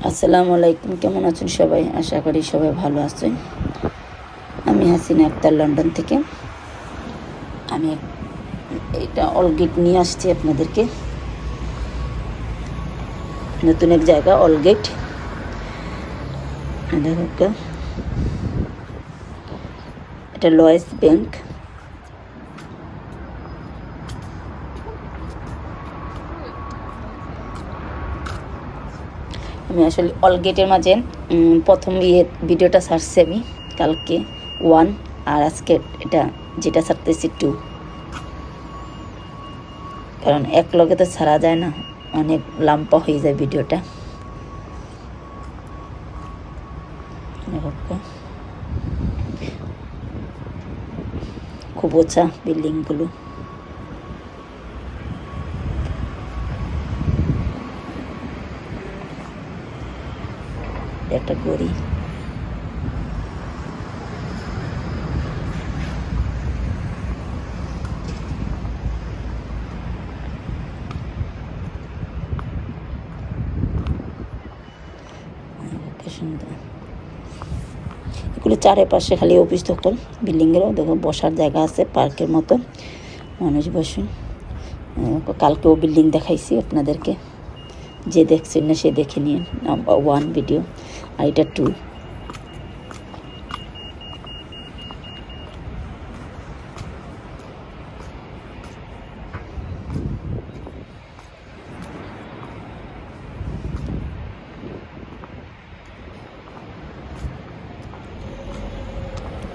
আসসালামু আলাইকুম, কেমন আছেন সবাই? আশা করি সবাই ভালো আছেন। আমি হাসিনা আক্তার, লন্ডন থেকে। আমি এটা অলগেট নিয়ে আসছি আপনাদেরকে। নতুন এক জায়গা অলগেট। এটা লয়েস ব্যাংক। আমি আসলে অলগেটের মাঝে প্রথম ভিডিওটা ছাড়ছি আমি কালকে 1, আর আজকে এটা যেটা ছাড়তেছি 2, কারণ এক লগে তো ছাড়া যায় না, অনেক লম্বা হয়ে যায় ভিডিওটা। খুব উঁচা বিল্ডিংগুলো। একটা গড়ি। সুন্দর। এগুলো চারিপাশে খালি অফিস দখল। বিল্ডিংয়েরও দেখো বসার জায়গা আছে, পার্কের মতো, মানুষ বসুন। কালকেও বিল্ডিং দেখাইছি আপনাদেরকে, যে দেখছেন না সে দেখে নিন। নাম্বার 1 ভিডিও, আর এটা 2।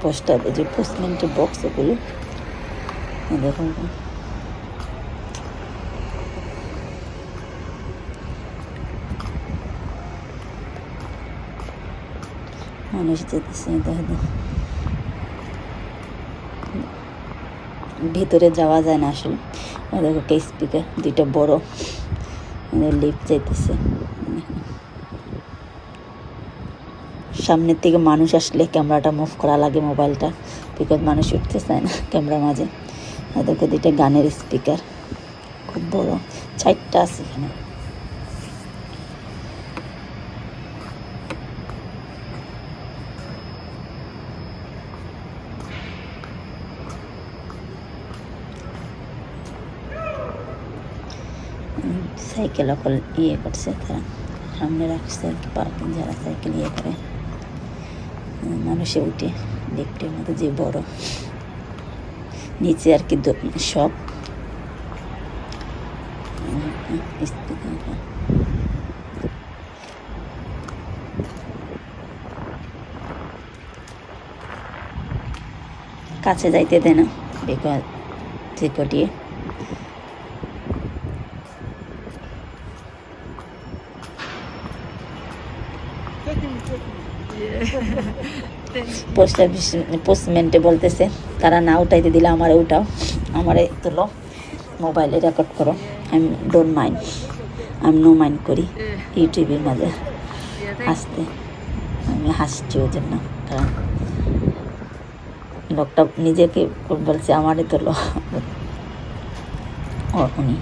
পোস্টার, যে পোস্টমেন্টের বক্স, এগুলো দেখুন। মানুষ যেতেছে, ভিতরে যাওয়া যায় না আসলে। দেখো কে স্পিকার, 2টা বড় লিফট যাইতেছে। সামনের থেকে মানুষ আসলে ক্যামেরাটা মুভ করা লাগে, মোবাইলটা, বিকজ মানুষ উঠতে চায় না ক্যামেরার মাঝে। দেখো 2টা গানের স্পিকার, খুব বড়, 4টা আছে এখানে। সাইকেল অকল করছে তারা, সামনে রাখছে পার্কিং, যারা সাইকেল করে। মানুষে উঠে লিফটের মধ্যে, যে বড়, নিচে আর কি সব কাছে যাইতে দেয় না, বিকজ সিকিউরিটি। পোস্ট অফিস পোস্টমেন্টে বলতেছে তারা না উঠাইতে দিলে আমারে উঠাও, আমারে তোলো, মোবাইলে রেকর্ড করো। আমি ডোন্ট মাইন্ড, আমি নো মাইন্ড করি ইউটিউবের মাঝে হাসতে। আমি হাসছি ওর জন্য, কারণ লোকটা নিজেকে বলছে আমারে তোলো। উনি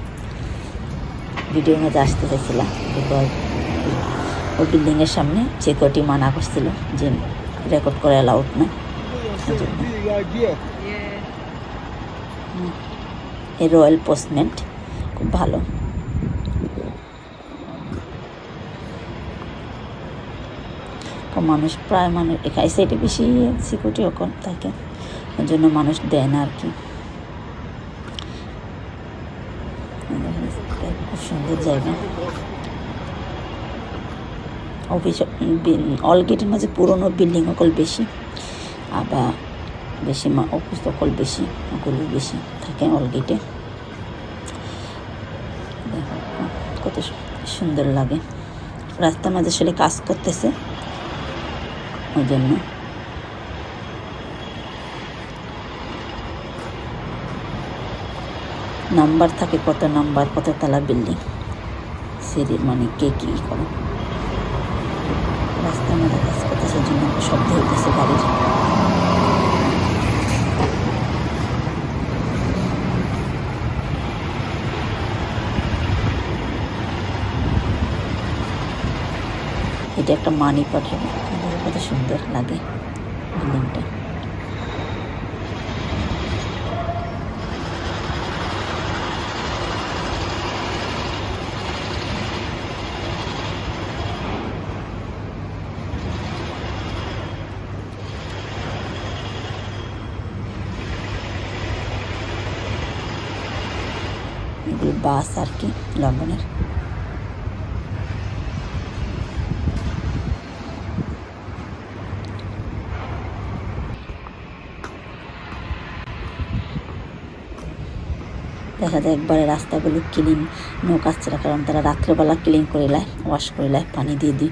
ভিডিওর মাঝে আসতে চাইছিলাম, বিকজ ওই বিল্ডিংয়ের সামনে সিকিউরিটি মানা করছিল যে রেকর্ড করে অ্যালাউড না। এই রয়্যাল পোস্টমেন্ট খুব ভালো। মানুষ প্রায় মানুষ এখানে সাইডে বেশি সিকিউরিটি কম থাকে, ওই জন্য মানুষ দেয় না আর কি। খুব সুন্দর জায়গা। অফিস অলগেটের মাঝে পুরোনো বিল্ডিং অকল বেশি, আবার বেশি অফিস অকল বেশি, ওগুলো বেশি থাকে অলগেটে। কত সুন্দর লাগে। রাস্তার মাঝে আসলে কাজ করতেছে, ওই জন্য। নাম্বার থাকে, কত নাম্বার, কত তালা বিল্ডিং, সেটি মানে কে কী করে। রাস্তার মধ্যে কাজ করতেছে, জন্য শব্দ হইতেছে গাড়ির। এটা একটা মানি পটের, কত সুন্দর লাগে বিল্ডিংটা। এগুলো বাস আর কি লন্ডনের। দেখা যায় একবারে রাস্তাগুলো ক্লিন নৌকা আসছে না, কারণ তারা রাত্রেবেলা ক্লিন করে লায়, ওয়াশ করে লায়, পানি দিয়ে দিই।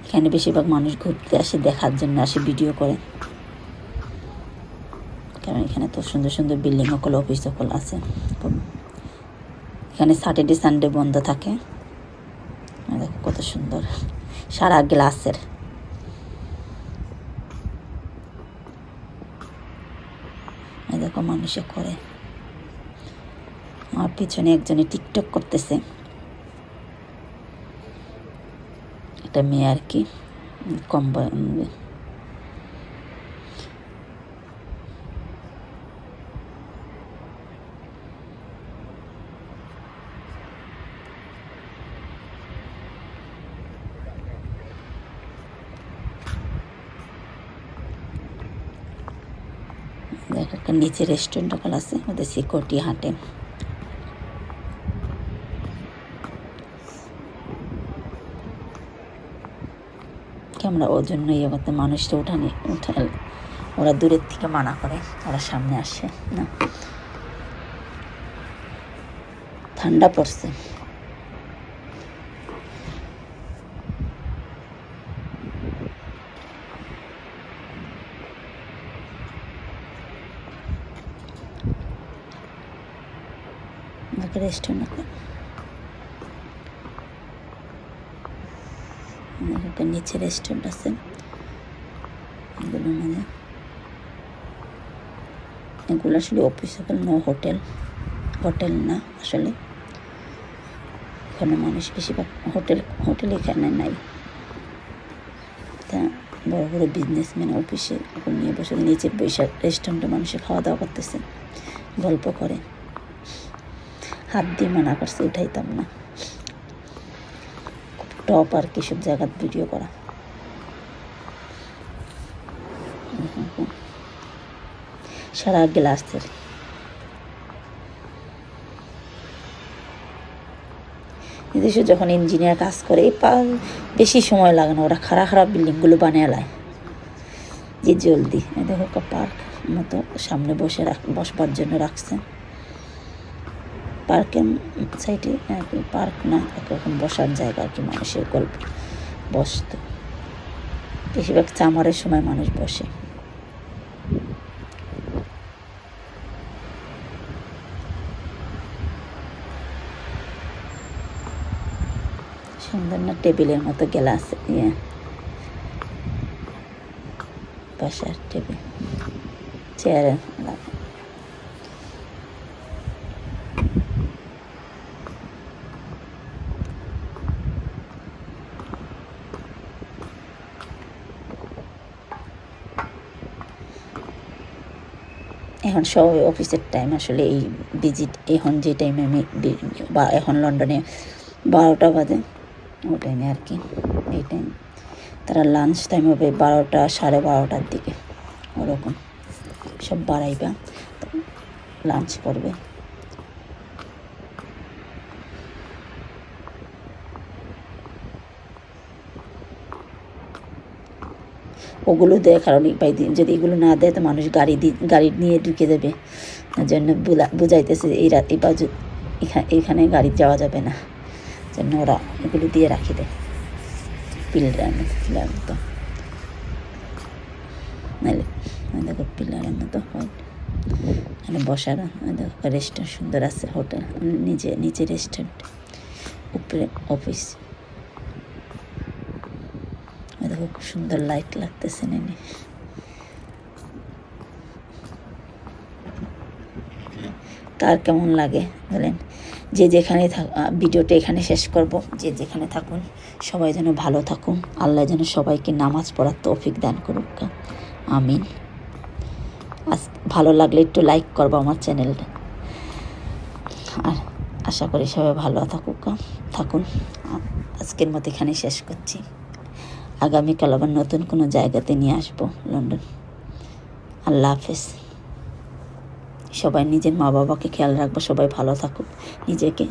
এখানে বেশিরভাগ মানুষ ঘুরতে আসে, দেখার জন্য আসে, ভিডিও করে, কারণ এখানে তো সুন্দর সুন্দর বিল্ডিং সকল অফিস সকল আছে। এখানে স্যাটারডে সানডে বন্ধ থাকে। দেখো কত সুন্দর, সারা গ্লাসের। দেখো মানুষে করে। আমার পিছনে একজনে টিকটক করতেছে, একটা মেয়ে আর কি, কম দেখো একটা নিচে রেস্টুরেন্ট সকল আছে, ওদের সিকিউরিটি হাঁটে। আমরা ওর জন্য ইয়ে করতে মানুষটা উঠাল, ওরা দূরের থেকে মানা করে, ওরা সামনে আসে না। ঠান্ডা পড়ছে। রেস্টুরেন্ট একটা নিচে রেস্টুরেন্ট আছে, এগুলো মানে এগুলো আসলে অফিস সকল, নো হোটেল, হোটেল না আসলে। এখানে মানুষ বেশিরভাগ হোটেল এখানে নাই। তা বড় বড় বিজনেসম্যান অফিসে এখন নিয়ে বসে, নিচে বসে রেস্টুরেন্টে মানুষে খাওয়া দাওয়া করতেছে, গল্প করে। হাত দিয়ে মানা করছে, উঠাইতাম না। টপ আর কি সব জায়গার ভিডিও করা। সারা গ্লাসের। এদেশে যখন ইঞ্জিনিয়ার কাজ করে বেশি সময় লাগে না, ওরা খারাপ খারাপ বিল্ডিংগুলো বানিয়ে লায় যে জলদি। দেখো পার্ক মতো সামনে বসবার জন্য রাখছে। পার্কের সাইডে পার্ক না, এখন বসার জায়গা আর কি, মানুষের গল্প বসত। বেশিরভাগ চামারের সময় মানুষ বসে। সুন্দর না, টেবিলের মতো গ্লাস, বসার টেবিল, চেয়ারে লাগে। এখন সব অফিসের টাইম আসলে, এই ভিজিট এখন যে টাইমে আমি এখন লন্ডনে 12টা বাজে, ওই টাইমে আর কি। এই টাইম তারা লাঞ্চ টাইম হবে 12টা, 12:30টার দিকে, ওরকম সব বাড়াইবা, লাঞ্চ করবে। ওগুলো দেয়, কারণ যদি এগুলো না দেয় তো মানুষ গাড়ি নিয়ে ঢুকে দেবে, জন্য বুঝাইতেছে এই বাজু এখানে গাড়ি যাওয়া যাবে না, জন্য ওরা এগুলো দিয়ে রাখি দেয় পিলারের মতো। নাহলে দেখো পিলারের মতো হয়। এখানে বসার দেখো রেস্টুরেন্ট সুন্দর আছে, হোটেল নিচে রেস্টুরেন্ট, উপরে অফিস। দেখো খুব সুন্দর লাইট লাগতেছে নেনে। কার কেমন লাগে বলেন। যে যেখানে ভিডিওটা এখানে শেষ করব। যে যেখানে থাকুন সবাই যেন ভালো থাকুন, আল্লাহ যেন সবাইকে নামাজ পড়ার তৌফিক দান করুক, আমিন। আজ ভালো লাগলে একটু লাইক করবো আমার চ্যানেলটা, আর আশা করি সবাই ভালো থাকুন। আজকের মতো এখানে শেষ করছি। আগামীকাল আবার নতুন কোনো জায়গাতে নিয়ে আসবো লন্ডন। আল্লাহ হাফেজ। সবাই নিজের মা বাবাকে খেয়াল রাখবো, সবাই ভালো থাকুক, নিজেকে